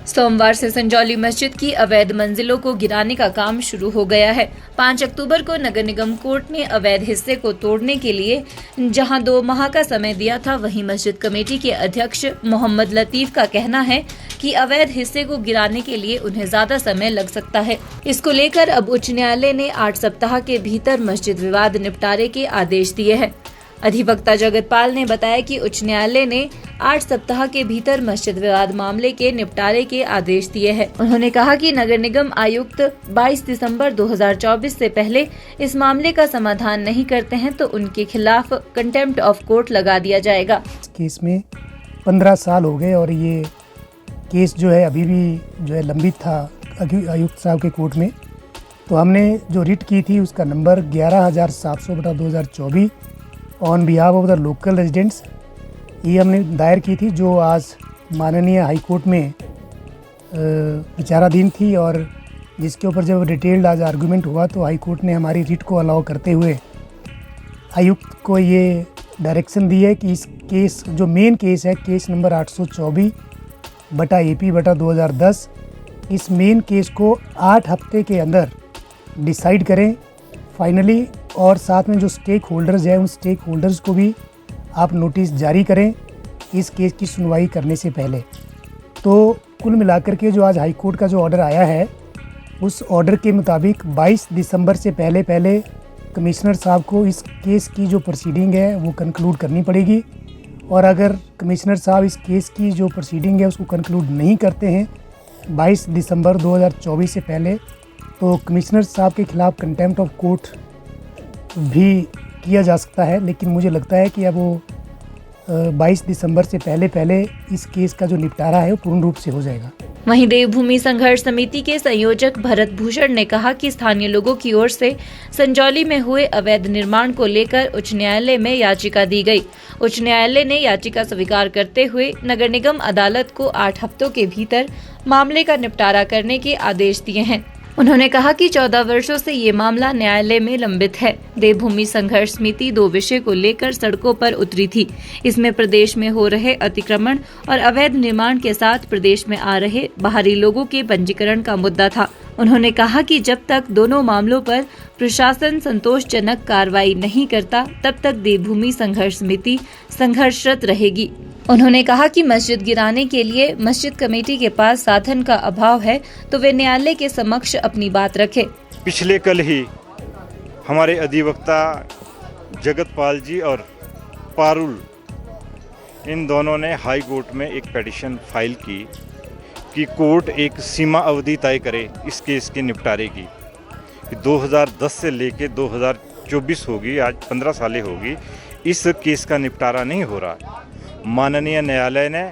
सोमवार से संजौली मस्जिद की अवैध मंजिलों को गिराने का काम शुरू हो गया है। 5 अक्टूबर को नगर निगम कोर्ट ने अवैध हिस्से को तोड़ने के लिए जहां 2 माह का समय दिया था, वहीं मस्जिद कमेटी के अध्यक्ष मोहम्मद लतीफ का कहना है कि अवैध हिस्से को गिराने के लिए उन्हें ज्यादा समय लग सकता है। इसको लेकर अब उच्च न्यायालय ने 8 सप्ताह के भीतर मस्जिद विवाद निपटारे के आदेश दिए हैं। अधिवक्ता जगत पाल ने बताया कि उच्च न्यायालय ने 8 सप्ताह के भीतर मस्जिद विवाद मामले के निपटारे के आदेश दिए हैं। उन्होंने कहा कि नगर निगम आयुक्त 22 दिसंबर 2024 से पहले इस मामले का समाधान नहीं करते हैं तो उनके खिलाफ कंटेम्प्ट ऑफ कोर्ट लगा दिया जाएगा। केस में 15 साल हो गए और ये केस जो है अभी भी जो है लंबित था आयुक्त साहब के कोर्ट में। तो हमने जो रिट की थी उसका number 11,700/2024 on behalf of the local residents ये हमने दायर की थी, जो आज माननीय हाई कोर्ट में विचाराधीन थी और जिसके ऊपर जब डिटेल्ड आज आर्गूमेंट हुआ तो हाई कोर्ट ने हमारी रिट को अलाउ करते हुए आयुक्त को ये डायरेक्शन दी है कि इस केस जो मेन केस है, केस नंबर 824/AP/2010, इस मेन केस को 8 हफ्ते के अंदर डिसाइड करें फाइनली, और साथ में जो स्टेक होल्डर्स हैं उन स्टेक होल्डर्स को भी आप नोटिस जारी करें इस केस की सुनवाई करने से पहले। तो कुल मिलाकर के जो आज हाई कोर्ट का जो ऑर्डर आया है उस ऑर्डर के मुताबिक 22 दिसंबर से पहले कमिश्नर साहब को इस केस की जो प्रोसीडिंग है वो कंक्लूड करनी पड़ेगी, और अगर कमिश्नर साहब इस केस की जो प्रोसीडिंग है उसको कंक्लूड नहीं करते हैं 22 दिसंबर 2024 से पहले, तो कमिश्नर साहब के खिलाफ कंटेम्प्ट ऑफ कोर्ट भी किया जा सकता है। लेकिन मुझे लगता है कि अब वो 22 दिसंबर से पहले इस केस का जो निपटारा है वो पूर्ण रूप से हो जाएगा। वहीं देवभूमि संघर्ष समिति के संयोजक भरत भूषण ने कहा कि स्थानीय लोगों की ओर से संजौली में हुए अवैध निर्माण को लेकर उच्च न्यायालय में याचिका दी गई। उच्च न्यायालय ने याचिका स्वीकार करते हुए नगर निगम अदालत को 8 हफ्तों के भीतर मामले का निपटारा करने के आदेश दिए हैं। उन्होंने कहा कि 14 वर्षों से ये मामला न्यायालय में लंबित है। देवभूमि संघर्ष समिति 2 विषय को लेकर सड़कों पर उतरी थी। इसमें प्रदेश में हो रहे अतिक्रमण और अवैध निर्माण के साथ प्रदेश में आ रहे बाहरी लोगों के पंजीकरण का मुद्दा था। उन्होंने कहा कि जब तक दोनों मामलों पर प्रशासन संतोषजनक कार्रवाई नहीं करता तब तक देवभूमि संघर्ष समिति संघर्षरत रहेगी। उन्होंने कहा कि मस्जिद गिराने के लिए मस्जिद कमेटी के पास साधन का अभाव है तो वे न्यायालय के समक्ष अपनी बात रखें। पिछले कल ही हमारे अधिवक्ता जगत पाल जी और पारुल इन दोनों ने हाई कोर्ट में एक पिटीशन फाइल की कि कोर्ट एक सीमा अवधि तय करे इस केस के निपटारे की। 2010 से लेके 2024 होगी, आज 15 सालें होगी, इस केस का निपटारा नहीं हो रहा। माननीय न्यायालय ने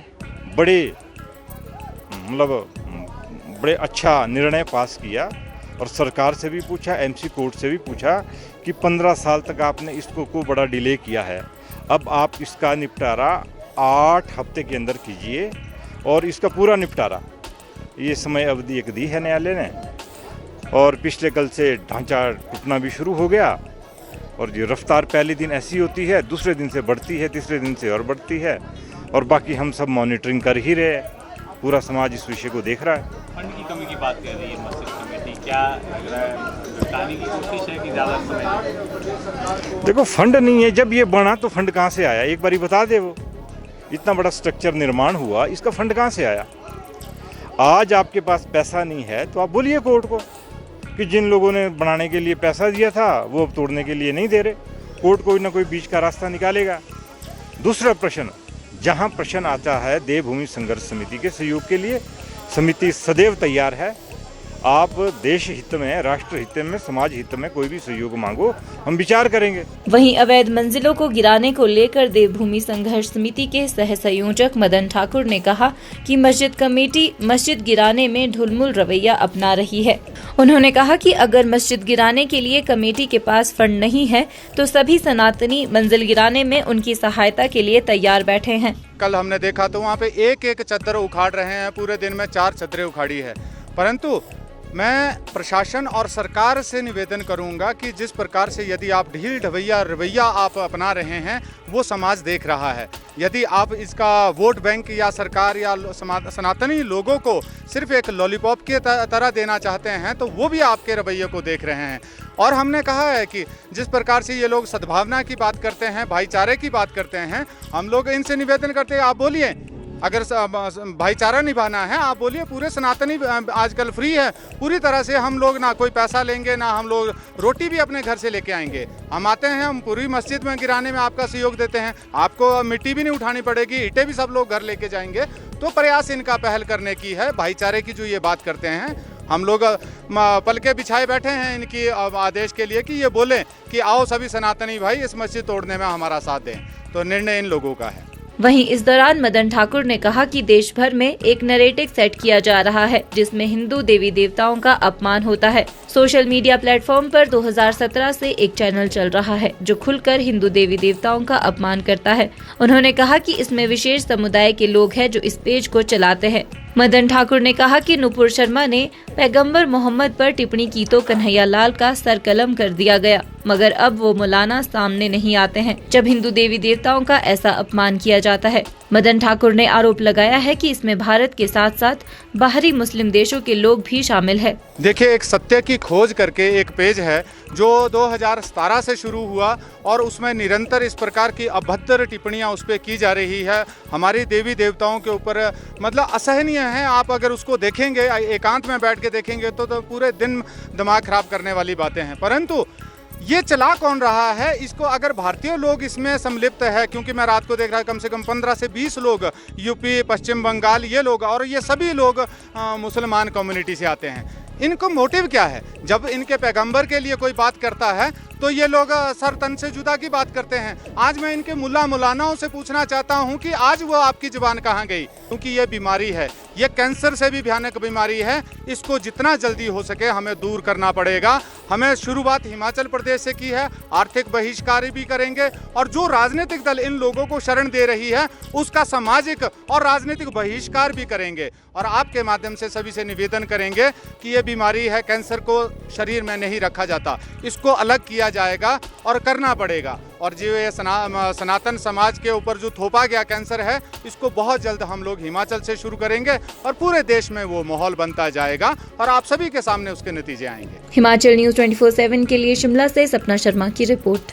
बड़े अच्छा निर्णय पास किया और सरकार से भी पूछा, एमसी कोर्ट से भी पूछा कि 15 साल तक आपने इसको को बड़ा डिले किया है, अब आप इसका निपटारा 8 हफ्ते के अंदर कीजिए और इसका पूरा निपटारा, ये समय अवधि एक दी है न्यायालय ने। और पिछले कल से ढांचा टूटना भी शुरू हो गया और ये रफ्तार पहले दिन ऐसी होती है, दूसरे दिन से बढ़ती है, तीसरे दिन से और बढ़ती है, और बाकी हम सब मॉनिटरिंग कर ही रहे हैं। पूरा समाज इस विषय को देख रहा है। फंड की कमी की बात कर रही है मस्जिद कमेटी, क्या लग रहा है जुटाने की कोशिश है कि ज़्यादा समय? देखो, फंड नहीं है, जब ये बना तो फंड कहाँ से आया, एक बारी बता दे। वो इतना बड़ा स्ट्रक्चर निर्माण हुआ, इसका फंड कहाँ से आया? आज आपके पास पैसा नहीं है तो आप बोलिए कोर्ट को कि जिन लोगों ने बनाने के लिए पैसा दिया था वो अब तोड़ने के लिए नहीं दे रहे। कोर्ट कोई ना कोई बीच का रास्ता निकालेगा। दूसरा प्रश्न, जहां प्रश्न आता है देवभूमि संघर्ष समिति के सहयोग के लिए, समिति सदैव तैयार है। आप देश हित में, राष्ट्र हित में, समाज हित में कोई भी सहयोग मांगो, हम विचार करेंगे। वहीं अवैध मंजिलों को गिराने को लेकर देवभूमि संघर्ष समिति के सह संयोजक मदन ठाकुर ने कहा कि मस्जिद कमेटी मस्जिद गिराने में ढुलमुल रवैया अपना रही है। उन्होंने कहा कि अगर मस्जिद गिराने के लिए कमेटी के पास फंड नहीं है तो सभी सनातनी मंजिल गिराने में उनकी सहायता के लिए तैयार बैठे हैं। कल हमने देखा तो वहाँ पे एक चद्दर उखाड़ रहे हैं, पूरे दिन में 4 चद्दरें उखाड़ी है। परंतु मैं प्रशासन और सरकार से निवेदन करूंगा कि जिस प्रकार से यदि आप ढील ढवैया रवैया आप अपना रहे हैं वो समाज देख रहा है। यदि आप इसका वोट बैंक या सरकार या सनातनी लोगों को सिर्फ एक लॉलीपॉप की तरह देना चाहते हैं, तो वो भी आपके रवैये को देख रहे हैं। और हमने कहा है कि जिस प्रकार से ये लोग सद्भावना की बात करते हैं, भाईचारे की बात करते हैं, हम लोग इनसे निवेदन करते हैं, आप बोलिए, अगर भाईचारा निभाना है आप बोलिए। पूरे सनातनी आजकल फ्री है पूरी तरह से, हम लोग ना कोई पैसा लेंगे, ना हम लोग रोटी भी अपने घर से लेके आएंगे। हम आते हैं, हम पूरी मस्जिद में गिराने में आपका सहयोग देते हैं, आपको मिट्टी भी नहीं उठानी पड़ेगी, ईंटें भी सब लोग घर लेके जाएंगे। तो प्रयास इनका पहल करने की है, भाईचारे की जो ये बात करते हैं। हम लोग पलके बिछाए बैठे हैं इनकी आदेश के लिए कि ये बोले कि आओ सभी सनातनी भाई इस मस्जिद तोड़ने में हमारा साथ दें। तो निर्णय इन लोगों का है। वहीं इस दौरान मदन ठाकुर ने कहा कि देश भर में एक नैरेटिव सेट किया जा रहा है जिसमें हिंदू देवी देवताओं का अपमान होता है। सोशल मीडिया प्लेटफॉर्म पर 2017 से एक चैनल चल रहा है जो खुलकर हिंदू देवी देवताओं का अपमान करता है। उन्होंने कहा कि इसमें विशेष समुदाय के लोग हैं जो इस पेज को चलाते हैं। मदन ठाकुर ने कहा कि नुपुर शर्मा ने पैगंबर मोहम्मद पर टिप्पणी की तो कन्हैया लाल का सर कलम कर दिया गया, मगर अब वो मौलाना सामने नहीं आते हैं जब हिंदू देवी देवताओं का ऐसा अपमान किया जाता है। मदन ठाकुर ने आरोप लगाया है कि इसमें भारत के साथ साथ बाहरी मुस्लिम देशों के लोग भी शामिल है। देखिए, एक सत्य की खोज करके एक पेज है जो 2017 से शुरू हुआ और उसमें निरंतर इस प्रकार की अभद्र टिप्पणियां उस पर की जा रही है, हमारी देवी देवताओं के ऊपर, मतलब असहनीय है। आप अगर उसको देखेंगे, एकांत में बैठ के देखेंगे तो पूरे दिन दिमाग खराब करने वाली बातें हैं। परंतु ये चला कौन रहा है, इसको अगर भारतीय लोग इसमें सम्मिलित है, क्योंकि मैं रात को देख रहा कम से कम 15 से 20 लोग यूपी, पश्चिम बंगाल, ये लोग, और ये सभी लोग मुसलमान कम्युनिटी से आते हैं। इनको मोटिव क्या है? जब इनके पैगंबर के लिए कोई बात करता है तो ये लोग सर तन से जुदा की बात करते हैं। आज मैं इनके मुल्ला मौलानाओं से पूछना चाहता हूं कि आज वो आपकी जुबान कहां गई? क्योंकि ये बीमारी है, ये कैंसर से भी भयानक बीमारी है। इसको जितना जल्दी हो सके हमें दूर करना पड़ेगा। हमें शुरुआत हिमाचल प्रदेश से की है, आर्थिक बहिष्कार भी करेंगे, और जो राजनीतिक दल इन लोगों को शरण दे रही है उसका सामाजिक और राजनीतिक बहिष्कार भी करेंगे। और आपके माध्यम से सभी से निवेदन करेंगे कि ये बीमारी है, कैंसर को शरीर में नहीं रखा जाता, इसको अलग किया जाएगा और करना पड़ेगा। और जो ये सनातन समाज के ऊपर जो थोपा गया कैंसर है, इसको बहुत जल्द हम लोग हिमाचल से शुरू करेंगे और पूरे देश में वो माहौल बनता जाएगा और आप सभी के सामने उसके नतीजे आएंगे। हिमाचल न्यूज़ 24/7 के लिए शिमला से सपना शर्मा की रिपोर्ट।